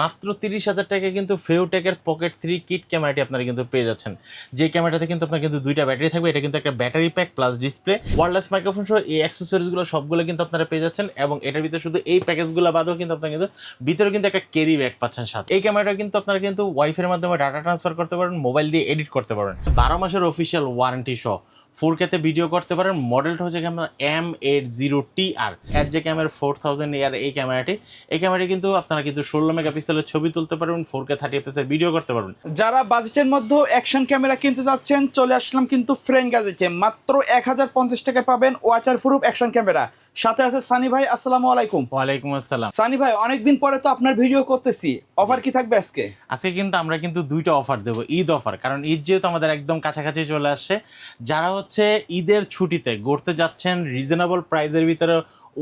মাত্র 30,000 টাকায় কিন্তু ফেউটেকের পকেট 3 কিট ক্যামেরাটি আপনারা কিন্তু পেয়ে যাচ্ছেন। যে ক্যামেরাটাতে কিন্তু আপনার কিন্তু দুইটা ব্যাটারি থাকবে, এটা কিন্তু একটা battery pack plus display, wireless microphone সহ এই অ্যাক্সেসরিজগুলো সবগুলো কিন্তু আপনারা পেয়ে যাচ্ছেন। এবং এটার ভিতরে শুধু এই প্যাকেজগুলো বাদেও কিন্তু আপনারা কিন্তু ভিতরে কিন্তু একটা ক্যারি ব্যাগ পাচ্ছেন সাথে। এই ক্যামেরাটা কিন্তু আপনারা কিন্তু ওয়াইফাইয়ের মাধ্যমে ডাটা ট্রান্সফার করতে পারেন, মোবাইল দিয়ে এডিট করতে পারেন, 12 মাসের অফিসিয়াল ওয়ারেন্টি সহ 4K তে ভিডিও করতে পারেন। মডেলটা হচ্ছে আপনার M80TR যে ক্যামেরা 4000 AR এই ক্যামেরাটি কিন্তু আপনারা কিন্তু 16 মেগাপিক্সেলের ছবি তুলতে পারবেন, 4K 30 fps এর ভিডিও করতে পারবেন। যারা বাজেটের মধ্যে অ্যাকশন ক্যামেরা কিনতে যাচ্ছেন চলে আসলাম কিন্তু ফ্রেন গ্যাজেটে। মাত্র 1050 টাকায় পাবেন ওয়াটারপ্রুফ অ্যাকশন ক্যামেরা। সাথে আছে সানি ভাই, আসসালামু আলাইকুম। ওয়ালাইকুম আসসালাম। সানি ভাই, অনেকদিন পরে তো আপনার ভিডিও করতেছি, অফার কি থাকবে আজকে? আজকে কিন্তু আমরা কিন্তু দুইটা অফার দেবো, ঈদ অফার, কারণ ঈদ যেহেতু আমাদের একদম কাছাকাছি চলে আসছে। যারা হচ্ছে ঈদের ছুটিতে ঘুরতে যাচ্ছেন, রিজনেবল প্রাইসের ভিতরে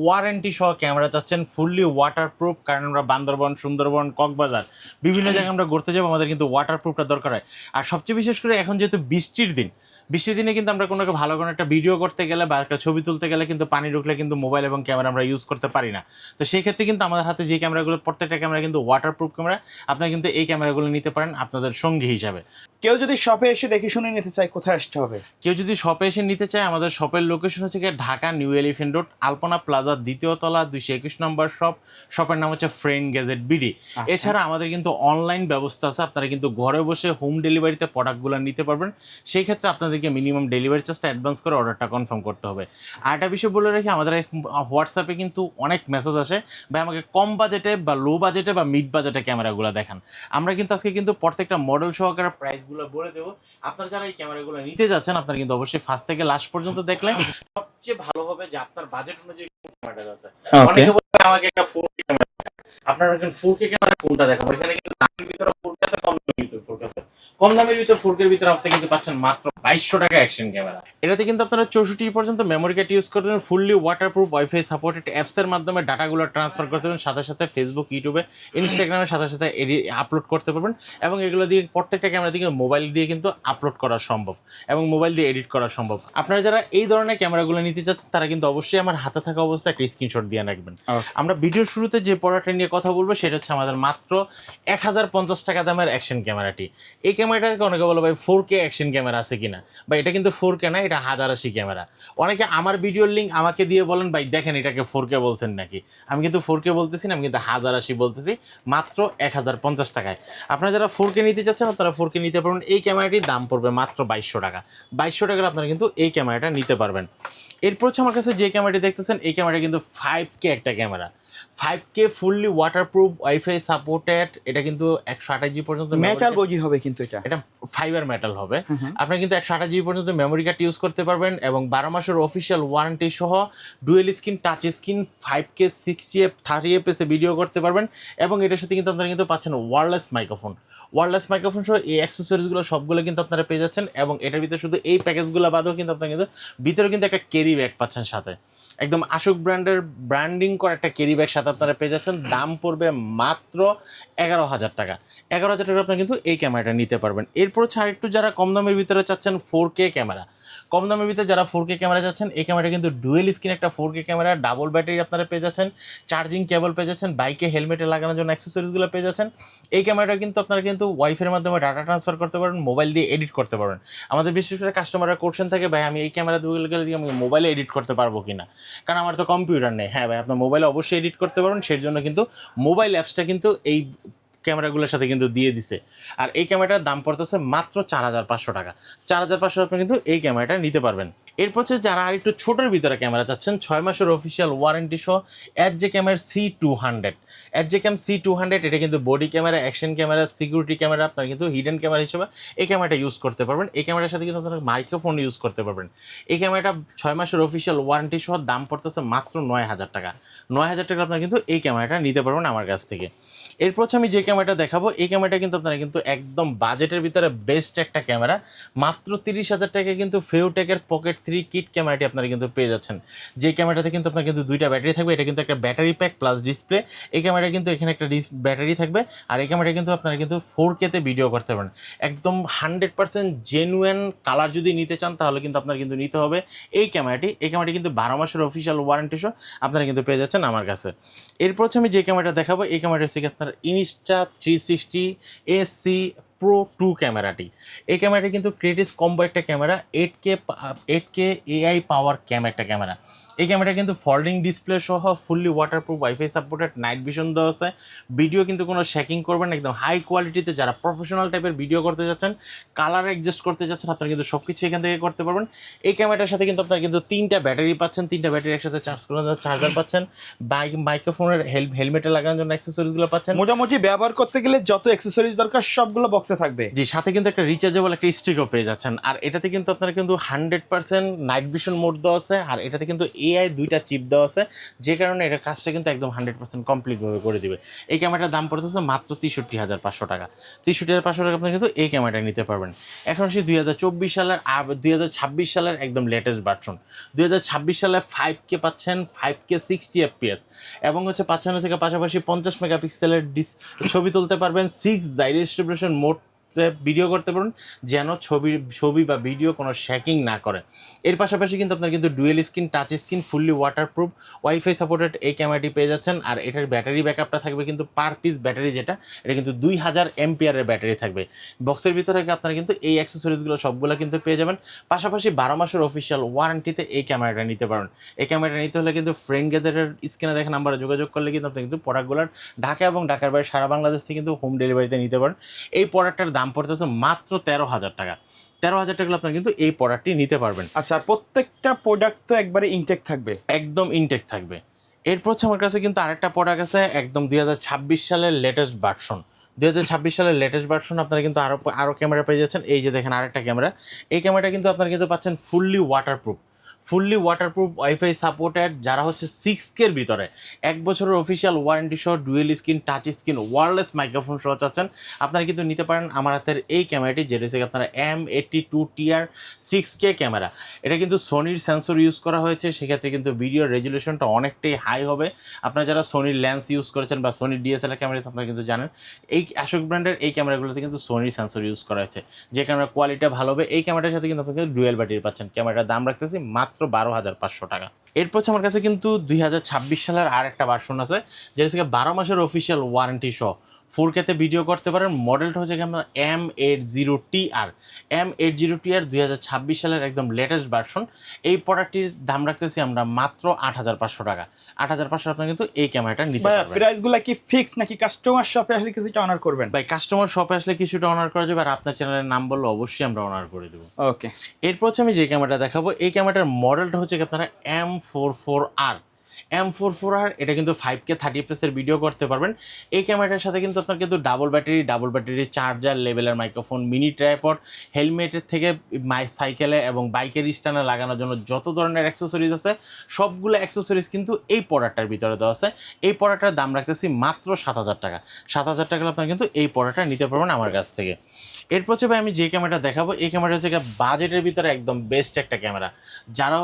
ওয়ারেন্টি সহ ক্যামেরা চাচ্ছেন, ফুললি ওয়াটারপ্রুফ, কারণ আমরা বান্দরবন, সুন্দরবন, কক্সবাজার বিভিন্ন জায়গায় আমরা ঘুরতে যাবো, আমাদের কিন্তু ওয়াটারপ্রুফটা দরকার হয়। আর সবচেয়ে বিশেষ করে এখন যেহেতু বৃষ্টির দিনে কিন্তু আমরা কোনো ভালো কোনো একটা ভিডিও করতে গেলে বা একটা ছবি তুলতে গেলে কিন্তু পানি ঢুকলে কিন্তু মোবাইল এবং ক্যামেরা আমরা ইউজ করতে পারি না। তো সেই ক্ষেত্রে কিন্তু আমাদের হাতে যে ক্যামেরাগুলো, প্রত্যেকটা ক্যামেরা কিন্তু ওয়াটারপ্রুফ ক্যামেরা, আপনারা কিন্তু এই ক্যামেরাগুলো নিতে পারেন আপনাদের সঙ্গী হিসাবে। কেউ যদি শপে এসে দেখে শুনে নিতে চায়, কোথায় আসতে হবে? কেউ যদি শপে এসে নিতে চায়, আমাদের শপের লোকেশন হচ্ছে গিয়ে ঢাকা নিউ এলিফ্যান্ট রোড, আলপনা প্লাজা, দ্বিতীয় তলা, 221 নম্বর শপ। শপের নাম হচ্ছে ফ্রেন গ্যাজেট বিডি। এছাড়া আমাদের কিন্তু অনলাইন ব্যবস্থা আছে, আপনারা কিন্তু ঘরে বসে হোম ডেলিভারিতে প্রোডাক্টগুলো নিতে পারবেন। সেই ক্ষেত্রে আপনাদেরকে মিনিমাম ডেলিভারি চার্জটা অ্যাডভান্স করে অর্ডারটা কনফার্ম করতে হবে। আর একটা বিষয় বলে রাখি, আমাদের হোয়াটসঅ্যাপে কিন্তু অনেক মেসেজ আসে, ভাই আমাকে কম বাজেটে বা লো বাজেটে বা মিড বাজেটে ক্যামেরাগুলো দেখান। আমরা কিন্তু আজকে কিন্তু প্রত্যেকটা মডেল সহকারে প্রাইসগুলো বলে দেবো। আপনারা যারা এই ক্যামেরাগুলো নিতে যাচ্ছেন, আপনারা কিন্তু অবশ্যই ফার্স্ট থেকে লাস্ট পর্যন্ত দেখলে সবচেয়ে ভালো হবে যে আপনার বাজেট অনুযায়ী ক্যামেরাটা আছে। অনেকে বলে আমাকে একটা 4K ক্যামেরা, আপনারা এখন 4K ক্যামেরা কোনটা দেখাবো? এখানে কিন্তু দামের ভিতরে 4K আছে, কম দামের ভিতরে 4K আছে। কম দামের ভিতরে 4K এর ভিতরে আপনি কিন্তু পাচ্ছেন মাত্র 2200 টাকা অ্যাকশন ক্যামেরা। এটাতে কিন্তু আপনারা 64 পর্যন্ত মেমোরি কার্ড ইউজ করতে পারবেন, fully waterproof, wifi supported apps এর মাধ্যমে ডাটাগুলো ট্রান্সফার করতে পারবেন, সাথে সাথে ফেসবুক, ইউটিউবে, ইনস্টাগ্রামের সাথে সাথে আপলোড করতে পারবেন। এবং এগুলো দিয়ে প্রত্যেকটা ক্যামেরা দিয়ে মোবাইল দিয়ে কিন্তু আপলোড করা সম্ভব এবং মোবাইল দিয়ে এডিট করা সম্ভব। আপনারা যারা এই ধরনের ক্যামেরাগুলো নিতে চাচ্ছেন, তারা কিন্তু অবশ্যই আমার হাতে থাকা অবস্থায় একটা স্ক্রিনশট দিয়ে রাখবেন। আমরা ভিডিওর শুরুতে যে পড়াটা নিয়ে কথা বলবো সেটা হচ্ছে আমাদের মাত্র 1050 টাকা দামের অ্যাকশন ক্যামেরাটি। এই ক্যামেরাটাকে অনেকে বলো ভাই 4K অ্যাকশন ক্যামেরা আছে কিনা, বা এটা কিন্তু 4K না, এটা 1080 ক্যামেরা। অনেকে আমার ভিডিওর লিঙ্ক আমাকে দিয়ে বলেন ভাই দেখেন এটাকে 4K বলছেন নাকি। আমি কিন্তু 4K বলতেছি না, আমি কিন্তু 1080 বলতেছি, মাত্র 1050 টাকায়। আপনারা যারা 4K নিতে চাচ্ছেন, আপনারা 4K নিতে পারবেন। এই ক্যামেরাটির দাম পড়বে মাত্র 2200 টাকা। 2200 টাকার আপনারা কিন্তু এই ক্যামেরাটা নিতে পারবেন। এরপর হচ্ছে আমার কাছে যে ক্যামেরাটি দেখতেছেন, এই ক্যামেরাটা কিন্তু 5K একটা camera, 5K fully waterproof, wifi supported. এটা কিন্তু 128 জিবি পর্যন্ত মেটাল বডি হবে, কিন্তু এটা ফাইবার মেটাল হবে। আপনি কিন্তু 128 জিবি পর্যন্ত মেমোরি কার্ড ইউজ করতে পারবেন এবং 12 মাসের অফিসিয়াল ওয়ারেন্টি সহ dual screen touch screen 5K 60 30 fps এ ভিডিও করতে পারবেন। এবং এটার সাথে কিন্তু আপনারা কিন্তু পাচ্ছেন ওয়্যারলেস মাইক্রোফোন সহ এই অ্যাক্সেসরিজগুলো সবগুলো কিন্তু আপনারা পেয়ে যাচ্ছেন। এবং এটার ভিতরে শুধু এই প্যাকেজগুলো বাদেও কিন্তু আপনারা কিন্তু ভিতরে কিন্তু একটা ক্যারি ব্যাগ পাচ্ছেন সাথে, একদম আশুক ব্র্যান্ডের ব্র্যান্ডিং করা একটা ক্যারি ব্যাগ সাথে আপনারা পেয়ে যাচ্ছেন। দাম পড়বে মাত্র 11,000 টাকা। 11,000 টাকা আপনারা কিন্তু এই ক্যামেরাটা নিতে পারবেন। এরপর ছাড় একটু যারা কম দামের ভিতরে চাচ্ছেন 4K ক্যামেরা, কম দামের ভিতরে যারা 4K ক্যামেরা চাচ্ছেন, এই ক্যামেরাটা কিন্তু ডুয়েল স্ক্রিন একটা 4K ক্যামেরা, ডাবল ব্যাটারি আপনারা পেয়ে যাচ্ছেন, চার্জিং কেবল পেয়ে যাচ্ছেন, বাইকে হেলমেটে লাগানোর জন্য অ্যাক্সেসরিজগুলো পেয়ে যাচ্ছেন। এই ক্যামেরাটা কিন্তু আপনারা কিন্তু ওয়াইফাইয়ের মাধ্যমে ডাটা ট্রান্সফার করতে পারেন, মোবাইল দিয়ে এডিট করতে পারবেন। আমাদের বিশেষ করে কাস্টমাররা কোশ্চেন থাকে ভাই আমি এই ক্যামেরা দিয়ে আমি মোবাইলে এডিট করতে পারবো কিনা, কারণ আমার তো কম্পিউটার নেই। হ্যাঁ ভাই, আপনার মোবাইলে অবশ্যই এডিট করতে পারবেন, সেই জন্য কিন্তু মোবাইল অ্যাপসটা কিন্তু এই ক্যামেরাগুলোর সাথে কিন্তু দিয়ে দিছে। আর এই ক্যামেরাটার দাম পড়তেছে মাত্র 4500 টাকা। 4500 আপনি কিন্তু এই ক্যামেরাটা নিতে পারবেন। এরপর হচ্ছে যারা আর একটু ছোটোর ভিতরে ক্যামেরা চাচ্ছেন, 6 মাসের অফিসিয়াল ওয়ারেন্টি সহ যে ক্যামেরা C200, যে ক্যাম C200, এটা কিন্তু body camera, action camera, security camera, আপনার কিন্তু হিডেন ক্যামেরা হিসেবে এই ক্যামেরাটা ইউজ করতে পারবেন। এই ক্যামেরার সাথে কিন্তু আপনারা মাইক্রোফোন ইউজ করতে পারবেন। এই ক্যামেরাটা 6 মাসের অফিসিয়াল ওয়ারেন্টি সহ দাম পড়তেছে মাত্র 9000 টাকা। 9000 টাকা আপনারা কিন্তু এই ক্যামেরাটা নিতে পারবেন আমার কাছ থেকে। এরপর হচ্ছে আমি যে ক্যামেরাটা দেখাবো, এই ক্যামেরাটা কিন্তু আপনারা কিন্তু একদম বাজেটের ভিতরে বেস্ট একটা ক্যামেরা। মাত্র 30,000 টাকায় কিন্তু ফেউটেকের পকেট 3 কিট ক্যামেরাটি আপনারা কিন্তু পেয়ে যাচ্ছেন। যে ক্যামেরাটাতে কিন্তু আপনার কিন্তু দুইটা ব্যাটারি থাকবে, এটা কিন্তু একটা ব্যাটারি প্যাক প্লাস ডিসপ্লে। এই ক্যামেরা কিন্তু এখানে একটা ব্যাটারি থাকবে। আর এই ক্যামেরাটা কিন্তু আপনারা কিন্তু 4K তে ভিডিও করতে পারেন। একদম 100% জেনুইন কালার যদি নিতে চান, তাহলে কিন্তু আপনার কিন্তু নিতে হবে এই ক্যামেরাটি। এই ক্যামেরাটি কিন্তু 12 মাসের অফিসিয়াল ওয়ারেন্টি সহ আপনারা কিন্তু পেয়ে যাচ্ছেন আমার কাছে। এরপর হচ্ছে আমি যে ক্যামেরাটা দেখাবো, এই ক্যামেরাটা হচ্ছে আপনার Insta360 AC Pro 2 ক্যামেরাটি। এই ক্যামেরাটি কিন্তু ক্রিয়েটিভ কম্বো একটা ক্যামেরা, 8K AI পাওয়ার একটা ক্যামেরা। এই ক্যামেরা কিন্তু ফোল্ডিং ডিসপ্লে সহ fully waterproof, wifi supported, night vision দেওয়া আছে। ভিডিও কিন্তু কোনো শেকিং করবেন না, একদম হাই কোয়ালিটিতে। যারা প্রফেশনাল টাইপের ভিডিও করতে যাচ্ছেন, কালার অ্যাডজাস্ট করতে যাচ্ছেন, আপনারা কিন্তু সব কিছু এখান থেকে করতে পারবেন। এই ক্যামেরাটার সাথে কিন্তু আপনারা কিন্তু 3টা ব্যাটারি পাচ্ছেন, 3টা ব্যাটারি একসাথে চার্জ করার জন্য চার্জার পাচ্ছেন, মাইক্রোফোনের হেলমেটে লাগানোর জন্য অ্যাক্সেসরিজগুলো পাচ্ছেন। মোটামুটি ব্যবহার করতে গেলে যত অ্যাক্সেসরিজ দরকার সবগুলো বক্সে থাকবে। জি, সাথে কিন্তু একটা রিচার্জেবল একটা স্টিকও পেয়ে যাচ্ছেন। আর এটাতে কিন্তু আপনারা কিন্তু 100% নাইট ভিশন মোড দেওয়া আছে, আর এটাতে কিন্তু AI 2টা চিপ দেওয়া আছে, যে কারণে এটার কাজটা কিন্তু একদম 100% কমপ্লিটভাবে করে দিবে। এই ক্যামেরাটার দাম পড়তেছে মাত্র 63,500 টাকা। 63,500 টাকা আপনি কিন্তু এই ক্যামেরাটা নিতে পারবেন। এখন আসি 2024 সালের একদম লেটেস্ট ভার্সন। 2026 সালে 5K পাচ্ছেন, 5K 60 FPS, এবং পাচ্ছেন পাশাপাশি 50 মেগাপিক্সেলের ছবি তুলতে পারবেন, 6 রেজোলিউশন মোড ভিডিও করতে পারবেন, যেন ছবি বা ভিডিও কোনো শেকিং না করে। এর পাশাপাশি কিন্তু আপনার কিন্তু dual screen, touch screen, fully waterproof, wifi supported এই ক্যামেরাটি পেয়ে যাচ্ছেন। আর এটার ব্যাটারি ব্যাকআপটা থাকবে কিন্তু পার পিস ব্যাটারি, যেটা এটা কিন্তু 2000 এমপিআরের ব্যাটারি থাকবে। বক্সের ভিতরে আপনারা কিন্তু এই অ্যাক্সেসরিজগুলো সবগুলো কিন্তু পেয়ে যাবেন। পাশাপাশি 12 মাসের অফিসিয়াল ওয়ারেন্টিতে এই ক্যামেরাটা নিতে পারেন। এই ক্যামেরাটা নিতে হলে কিন্তু ফ্রেন্ড গ্যাজেটের স্ক্রিনে দেখা নাম্বারে যোগাযোগ করলে কিন্তু আপনি কিন্তু প্রোডাক্টগুলোর ঢাকা এবং ঢাকার বাইরে সারা বাংলাদেশ থেকে কিন্তু হোম ডেলিভারিতে নিতে পারেন। এই প্রোডাক্টটার দাম পড়তেছে মাত্র 13,000 টাকা। 13,000 টাকা আপনারা কিন্তু এই প্রোডাক্টটি নিতে পারবেন। আচ্ছা, প্রত্যেকটা প্রোডাক্ট তো একবারে ইনটেক থাকবে? একদম ইনটেক থাকবে। এরপর আমার কাছে কিন্তু আরেকটা প্রোডাক্ট আছে, একদম 2026 সালের লেটেস্ট ভার্সন। 2026 সালের লেটেস্ট ভার্সন আপনারা কিন্তু আরও ক্যামেরা পেয়ে যাচ্ছেন। এই যে দেখেন আরেকটা ক্যামেরা। এই ক্যামেরাটা কিন্তু আপনারা কিন্তু পাচ্ছেন ফুললি ওয়াটারপ্রুফ, ওয়াইফাই সাপোর্টেড, যারা 6Kর ভিতরে 1 বছরের অফিসিয়াল ওয়ারেন্টি সহ dual screen, touch screen, wireless microphone সহ চাচ্ছেন, আপনারা কিন্তু নিতে পারেন আমার হাতের এই ক্যামেরাটি, যেটা হচ্ছে আপনারা M82TR 6K ক্যামেরা। এটা কিন্তু সোনির সেন্সর ইউজ করা হয়েছে, সেক্ষেত্রে কিন্তু ভিডিও রেজুলেশনটা অনেকটাই হাই হবে। আপনারা যারা সোনির লেন্স ইউজ করেছেন বা সোনির DSLR ক্যামেরা আপনারা কিন্তু জানেন, এই অ্যাশোক ব্র্যান্ডের এই ক্যামেরাগুলোতে কিন্তু সোনির সেন্সর ইউজ করা হয়েছে, যে ক্যামেরার কোয়ালিটিটা ভালো হবে। এই ক্যামেরাটার সাথে কিন্তু আপনি কিন্তু ডুয়েল ব্যাটারি পাচ্ছেন। ক্যামেরাটার দাম রাখতেছি মাত্র 12,500 টাকা। এরপর আমার কাছে কিন্তু 2026 সালের আর একটা ভার্সন আছে, যেটা থেকে 12 মাসের অফিসিয়াল ওয়ারেন্টি সহ 4Kতে ভিডিও করতে পারেন। মডেলটা হচ্ছে আপনার M80TR 2026 সালের একদম লেটেস্ট ভার্সন। এই প্রোডাক্টটির দাম রাখতেছি আমরা মাত্র 8,500 টাকা। 8,500 আপনারা কিন্তু এই ক্যামেরাটা নিতে পারবেন। প্রাইসগুলো কি ফিক্স নাকি কাস্টমার শপে আসলে কিছুটা অনার করবেন? ভাই, কাস্টমার শপে আসলে কিছুটা অনার করা যাবে, আর আপনার চ্যানেলের নাম বললে অবশ্যই আমরা অনার করে দেবো। ওকে। এরপর আমি যে ক্যামেরাটা দেখাবো, এই ক্যামেরাটার মডেলটা হচ্ছে আপনারা M44R। এটা কিন্তু 5K 30 fps এর ভিডিও করতে পারবেন। এই ক্যামেরাটার সাথে কিন্তু আপনার কিন্তু ডাবল ব্যাটারি চার্জার, লেভেলের মাইক্রোফোন, মিনি ট্রাইপড, হেলমেটের থেকে সাইকেলে এবং বাইকের স্ট্যান্ডে লাগানোর জন্য যত ধরনের অ্যাক্সেসরিজ আছে, সবগুলো অ্যাক্সেসরিজ কিন্তু এই প্রোডাক্টটার ভিতরে দেওয়া আছে। এই প্রোডাক্টটার দাম রাখতেছি মাত্র 7,000 টাকা। 7,000 টাকা আপনারা কিন্তু এই প্রোডাক্টটা নিতে পারবেন আমার কাছ থেকে। এরপর ভাই আমি যে ক্যামেরাটা দেখাবো, এই ক্যামেরা হচ্ছে বাজেটের ভিতরে একদম বেস্ট একটা ক্যামেরা। যারা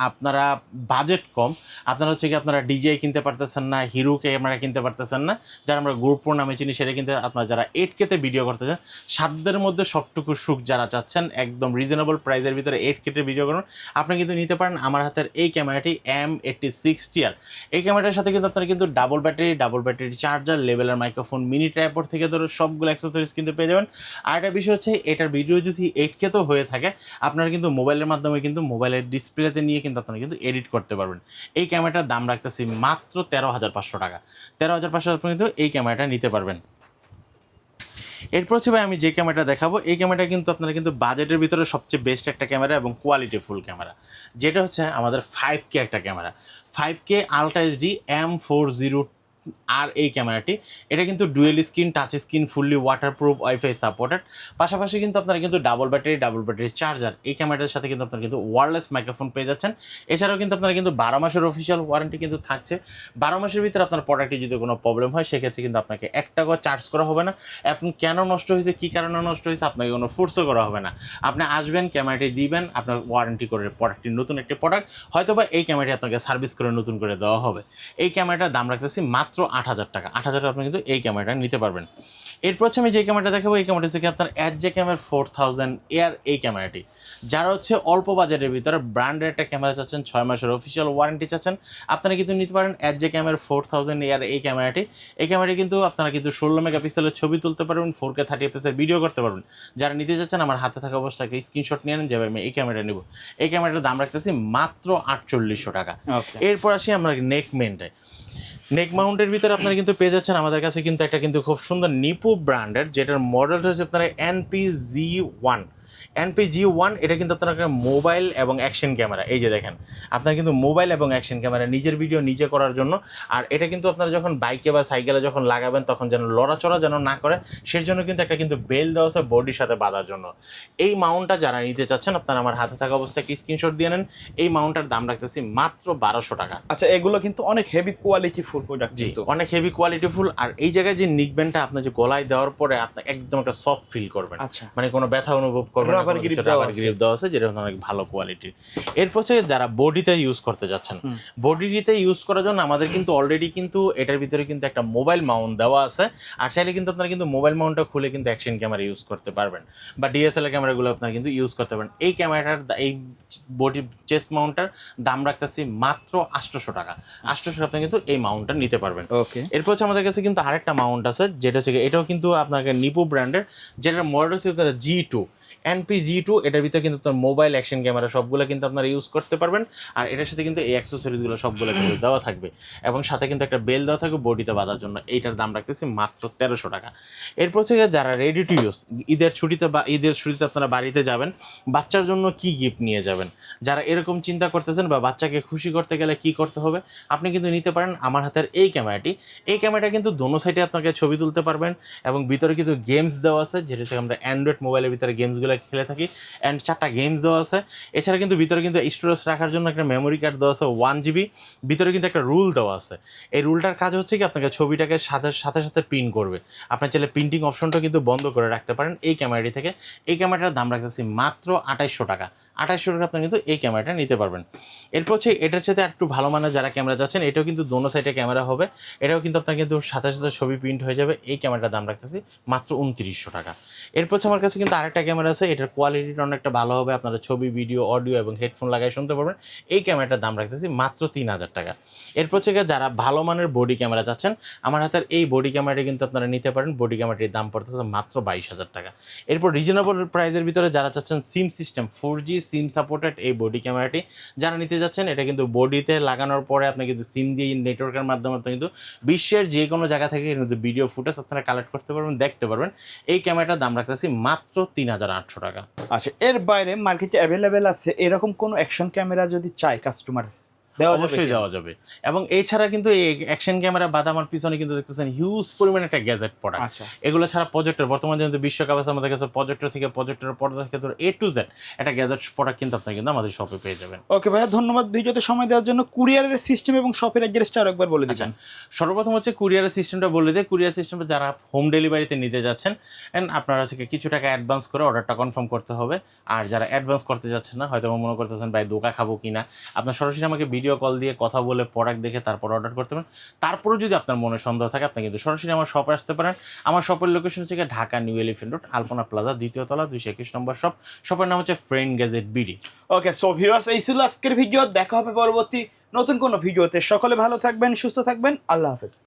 আপনারা বাজেট কম, আপনারা আপনারা DJI কিনতে পারতেছেন না, হিরো ক্যামেরা কিনতে পারতেছেন না, যারা আমরা GoPro নামে চিনি, সেটা কিন্তু আপনারা যারা 8Kতে ভিডিও করতে চান, সাধ্যের মধ্যে সবটুকু সুখ যারা চাচ্ছেন, একদম রিজনেবল প্রাইসের ভিতরে 8Kতে ভিডিও করুন, আপনি কিন্তু নিতে পারেন আমার হাতের এই ক্যামেরাটি M86TR। এই ক্যামেরাটার সাথে কিন্তু আপনারা কিন্তু ডাবল ব্যাটারি চার্জার, লেভেলের মাইক্রোফোন, মিনি ট্রাইপড থেকে ধরে সবগুলো অ্যাক্সেসরিজ কিন্তু পেয়ে যাবেন। আর একটা বিষয় হচ্ছে, এটার ভিডিও যদি 8Kতেও হয়ে থাকে, আপনারা কিন্তু মোবাইলের মাধ্যমে কিন্তু মোবাইলের ডিসপ্লেতে নিয়ে কিন্তু আপনারা কিন্তু এডিট করতে পারবেন। এই ক্যামেরাটার দাম রাখতেছি মাত্র 13,500 টাকা। 13,500 আপনি কিন্তু এই ক্যামেরাটা নিতে পারবেন। এরপর ভাই আমি যে ক্যামেরাটা দেখাবো, এই ক্যামেরাটা কিন্তু আপনারা কিন্তু বাজেটের ভিতরে সবচেয়ে বেস্ট একটা ক্যামেরা এবং কোয়ালিটিফুল ক্যামেরা, যেটা হচ্ছে আমাদের 5K একটা camera. 5K ultra HD M40 আর এই ক্যামেরাটি, এটা কিন্তু dual screen, touch screen, fully waterproof, wifi supported, পাশাপাশি কিন্তু আপনারা কিন্তু ডাবল ব্যাটারি চার্জার। এই ক্যামেরাটার সাথে কিন্তু আপনারা কিন্তু ওয়্যারলেস মাইক্রোফোন পেয়ে যাচ্ছেন। এছাড়াও কিন্তু আপনারা কিন্তু 12 মাসের অফিসিয়াল ওয়ারেন্টি কিন্তু থাকছে। 12 মাসের ভিতরে আপনার প্রোডাক্টে যদি কোনো প্রবলেম হয়, সেক্ষেত্রে কিন্তু আপনাকে 1 টাকাও চার্জ করা হবে না। এখন কেন নষ্ট হয়েছে, কী কারণে নষ্ট হয়েছে, আপনাকে কোনো ফোর্সও করা হবে না। আপনি আসবেন, ক্যামেরাটি দিবেন, আপনার ওয়ারেন্টি করে প্রোডাক্টটি নতুন একটি প্রোডাক্ট, হয়তো বা এই ক্যামেরাটি আপনাকে সার্ভিস করে নতুন করে দেওয়া হবে। এই ক্যামেরাটার দাম রাখতেছি মাত্র 8,000 টাকা। 8,000 টাকা আপনি কিন্তু এই ক্যামেরাটা নিতে পারবেন। এরপর হচ্ছে আমি যে ক্যামেরাটা দেখাবো, এই ক্যামেরাটা হচ্ছে কি আপনার এসজে ক্যামেরা 4000 এয়ার এই ক্যামেরাটি। যারা হচ্ছে অল্প বাজেটের ভিতরে ব্র্যান্ডের একটা ক্যামেরা চাচ্ছেন, 6 মাসের অফিসিয়াল ওয়ারেন্টি চাচ্ছেন, আপনারা কিন্তু নিতে পারেন এসজে ক্যামেরা 4000 এয়ার এই ক্যামেরাটি। এই ক্যামেরাটি কিন্তু আপনারা কিন্তু 16 মেগাপিক্সেলের ছবি তুলতে পারবেন, 4K 30 fps এর ভিডিও করতে পারবেন। যারা নিতে চাচ্ছেন আমার হাতে থাকা অবস্থায় স্ক্রিনশট নিয়ে নেন, যাবে আমি এই ক্যামেরা নেব। এই ক্যামেরাটার দাম রাখতেছি মাত্র 4800 টাকা। এরপর আসি আমরা নেক মেন্টে। নেক মাউন্টের ভিতরে আপনারা কিন্তু পেয়ে যাচ্ছেন আমাদের কাছে কিন্তু একটা কিন্তু খুব সুন্দর নিপু ব্র্যান্ডের, যেটার মডেলটা হচ্ছে আপনারা NPG1। NPG1 এটা কিন্তু আপনার মোবাইল এবং অ্যাকশন ক্যামেরা। এই যে দেখেন, আপনার কিন্তু মোবাইল এবং অ্যাকশন ক্যামেরা নিজের ভিডিও নিজে করার জন্য। আর এটা কিন্তু আপনারা যখন বাইকে বা সাইকেলে যখন লাগাবেন তখন যেন লড়াচড়া যেন না করে, সেই জন্য কিন্তু একটা কিন্তু বেল দেওয়া আছে বডির সাথে বাঁধার জন্য। এই মাউন্টটা যারা নিতে চাচ্ছেন আপনারা আমার হাতে থাকা অবস্থায় একটি স্ক্রিনশট দিয়ে নেন। এই মাউন্টটার দাম রাখতেছি মাত্র 1200 টাকা। আচ্ছা, এগুলো কিন্তু অনেক হেভি কোয়ালিটি ফুল প্রোডাক্ট, জি অনেক হেভি কোয়ালিটি ফুল। আর এই জায়গায় যে নিকবেনটা আপনার যে গলায় দেওয়ার পরে আপনি একদম একটা সফট ফিল করবেন, আচ্ছা, মানে কোনো ব্যথা অনুভব করবেন না, রাবার গ্রিপ দেওয়া আছে যেটা অনেক ভালো কোয়ালিটির। এরপর হচ্ছে যারা বডিতে ইউজ করতে যাচ্ছেন, বডিতে ইউজ করার জন্য আমাদের কিন্তু অলরেডি কিন্তু এটার ভিতরে কিন্তু একটা মোবাইল মাউন্ট দেওয়া আছে। আর চাইলে কিন্তু আপনারা কিন্তু মোবাইল মাউন্টটা খুলে কিন্তু অ্যাকশন ক্যামেরা ইউজ করতে পারবেন, বা ডিএসএলআর ক্যামেরাগুলো আপনারা কিন্তু ইউজ করতে পারেন। এই ক্যামেরাটার এই বডি চেস্ট মাউন্টটার দাম রাখতেছি মাত্র 800 টাকা। 800 টাকা আপনি কিন্তু এই মাউন্টটা নিতে পারবেন। ওকে, এরপর হচ্ছে আমাদের কাছে কিন্তু আরেকটা মাউন্ট আছে, যেটা হচ্ছে এটাও কিন্তু আপনাকে নিপো ব্র্যান্ডের, যেটার মডেল হচ্ছে G2 NPG2। এটার ভিতরে কিন্তু আপনার মোবাইল অ্যাকশন ক্যামেরা সবগুলো কিন্তু আপনারা ইউজ করতে পারবেন। আর এটার সাথে কিন্তু এই অ্যাক্সেসরিজগুলো সবগুলো কিন্তু দেওয়া থাকবে, এবং সাথে কিন্তু একটা বেল দেওয়া থাকবে বডিতে বাঁধার জন্য। এইটার দাম রাখতেছি মাত্র 1300 টাকা। এরপর হচ্ছে যারা রেডি টু ইউজ, ঈদের ছুটিতে আপনারা বাড়িতে যাবেন, বাচ্চার জন্য কি গিফট নিয়ে যাবেন, যারা এরকম চিন্তা করতেছেন বা বাচ্চাকে খুশি করতে গেলে কি করতে হবে, আপনি কিন্তু নিতে পারেন আমার হাতের এই ক্যামেরাটি। এই ক্যামেরাটা কিন্তু দোনো সাইডে আপনাকে ছবি তুলতে পারবেন, এবং ভিতরে কিন্তু গেমস দেওয়া আছে, যেটা হচ্ছে আমরা অ্যান্ড্রয়েড মোবাইলের ভিতরে গেমসগুলো খেলে থাকি। অ্যান্ড 4টা গেমস দেওয়া আছে। এছাড়া কিন্তু ভিতরে কিন্তু স্টোরেজ রাখার জন্য একটা মেমোরি কার্ড দেওয়া আছে 1GB। ভিতরে কিন্তু একটা রুল দেওয়া আছে। এই রুলটার কাজ হচ্ছে কি আপনাকে ছবিটাকে সাথে সাথে প্রিন্ট করবে। আপনার চাইলে প্রিন্টিং অপশনটা কিন্তু বন্ধ করে রাখতে পারেন এই ক্যামেরাটি থেকে। এই ক্যামেরাটার দাম রাখতেছি মাত্র 2800 টাকা। 2800 টাকা আপনি কিন্তু এই ক্যামেরাটা নিতে পারবেন। এরপর হচ্ছে এটার সাথে একটু ভালো মানের যারা ক্যামেরা যাচ্ছেন, এটাও কিন্তু দোনো সাইডে ক্যামেরা হবে। এটাও কিন্তু আপনার কিন্তু সাথে ছবি প্রিন্ট হয়ে যাবে। এই ক্যামেরাটার দাম রাখতেছি মাত্র 2900 টাকা। এরপর হচ্ছে আমার কাছে কিন্তু আরেকটা ক্যামেরা আছে, এটার কোয়ালিটিটা অনেকটা ভালো হবে, আপনারা ছবি, ভিডিও, অডিও এবং হেডফোন লাগাই শুনতে পারবেন। এই ক্যামেরাটার দাম রাখতেছি মাত্র 3000 টাকা। এরপর হচ্ছে যারা ভালো মানের বডি ক্যামেরা চাচ্ছেন, আমার হাতের এই বডি ক্যামেরাটি কিন্তু আপনারা নিতে পারেন। বডি ক্যামেরাটির দাম পড়তেছে মাত্র 22000 টাকা। এরপর রিজনেবল প্রাইসের ভিতরে যারা চাচ্ছেন সিম সিস্টেম 4G সিম সাপোর্টেড এই বডি ক্যামেরাটি যারা নিতে যাচ্ছেন, এটা কিন্তু বডিতে লাগানোর পরে আপনি কিন্তু সিম দিয়ে নেটওয়ার্কের মাধ্যমে আপনি কিন্তু বিশ্বের যে কোনো জায়গা থেকে কিন্তু ভিডিও ফুটেজ আপনারা কালেক্ট করতে পারবেন, দেখতে পারবেন। এই ক্যামেরাটার দাম রাখতেছি মাত্র 3800 টাকা। আচ্ছা, এর বাইরে মার্কেটে অ্যাভেলেবেল আছে এরকম কোনো অ্যাকশন ক্যামেরা যদি চাই কাস্টমার, অবশ্যই দেওয়া যাবে। এবং এছাড়া কিন্তু এই অ্যাকশন ক্যামেরা বাদ আমার পিছনে কিন্তু দেখতেছেন হিউজ পরিমাণে একটা গ্যাজেট প্রোডাক্ট। এগুলো ছাড়া প্রজেক্টর, বর্তমানে যেহেতু বিশ্বকাপ আছে আমাদের কাছে, প্রজেক্টর থেকে প্রজেক্টরের পর্দা থেকে A to Z একটা গ্যাজেট প্রোডাক্ট কিন্তু আপনি কিন্তু আমাদের শপে পেয়ে যাবেন। ওকে ভাইয়া, ধন্যবাদ ভিডিওতে সময় দেওয়ার জন্য। কুরিয়ারের সিস্টেম এবং শপের অ্যাড্রেসটা আরেকবার বলে দিবেন। সর্বপ্রথম হচ্ছে কুরিয়ারের সিস্টেমটা বলে দিই। কুরিয়ার সিস্টেমে যারা হোম ডেলিভারিতে নিতে যাচ্ছেন, এন্ড আপনারা হচ্ছে কিছু টাকা অ্যাডভান্স করে অর্ডারটা কনফার্ম করতে হবে। আর যারা অ্যাডভান্স করতে যাচ্ছেন না, হয়তো মনে করতেছেন ভাই ধোঁকা খাবো কিনা, আপনার সরাসরি আমাকে ভিডিও কল দিয়ে কথা বলে প্রোডাক্ট দেখে তারপর অর্ডার করতে পারেন। তারপরেও যদি আপনার মনে সন্দেহ থাকে, আপনি কিন্তু সরাসরি আমার শপে আসতে পারেন। আমার শপের লোকেশন হচ্ছে ঢাকা নিউ এলিফ্যান্ট রোড, আলপনা প্লাজা, 2য় তলা, 221 নম্বর শপ। শপের নাম হচ্ছে ফ্রেন্ড গ্যাজেট বিডি। ওকে, সো ভিউয়ার্স, এই ছিল আজকের ভিডিও। দেখা হবে পরবর্তী নতুন কোনো ভিডিওতে। সকলে ভালো থাকবেন, সুস্থ থাকবেন। আল্লাহ হাফেজ।